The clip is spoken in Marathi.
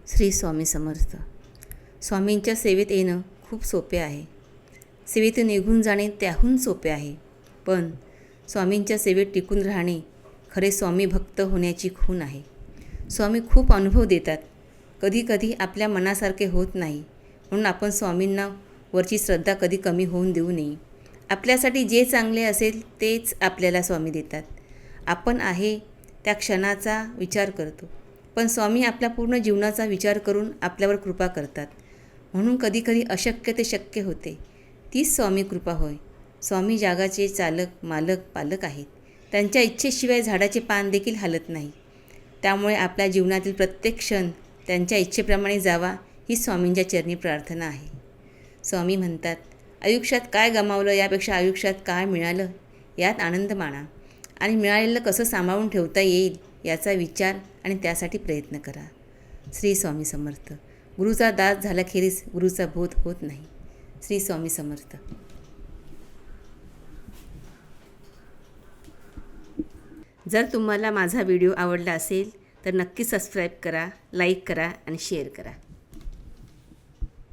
श्री स्वामी समर्थ. स्वामींच्या सेवेत येणं खूप सोपे आहे. सेवेतून निघून जाणे त्याहून सोपे आहे. पण स्वामींच्या सेवेत टिकून राहणे खरे स्वामी भक्त होण्याची खूण आहे. स्वामी खूप अनुभव देतात. कधी आपल्या मनासारखे होत नाही, म्हणून आपण स्वामींना वरची श्रद्धा कधी कमी होऊन देऊ नये. आपल्यासाठी जे चांगले असेल तेच आपल्याला स्वामी देतात. आपण आहे त्या क्षणाचा विचार करतो, पण स्वामी आपल्या पूर्ण जीवनाचा विचार करून आपल्यावर कृपा करतात. म्हणून कधी अशक्य ते शक्य होते. तीच स्वामी कृपा होय. स्वामी जगाचे चालक, मालक, पालक आहेत. त्यांच्या इच्छेशिवाय झाडाचे पान देखील हलत नाही. त्यामुळे आपल्या जीवनातील प्रत्येक क्षण त्यांच्या इच्छेप्रमाणे जावा ही स्वामींच्या चरणी प्रार्थना आहे. स्वामी म्हणतात, आयुष्यात काय गमावलं यापेक्षा आयुष्यात काय मिळालं यात आनंद माना आणि मिळालेलं कसं सांभाळून ठेवता येईल याचा विचार आणि त्यासाठी प्रयत्न करा. श्री स्वामी समर्थ. गुरुचा दास झाल्याखेरीज गुरुचा बोध होत नाही. श्री स्वामी समर्थ. जर तुम्हाला माझा व्हिडिओ आवडला असेल तर नक्की सबस्क्राईब करा, लाईक करा आणि शेअर करा.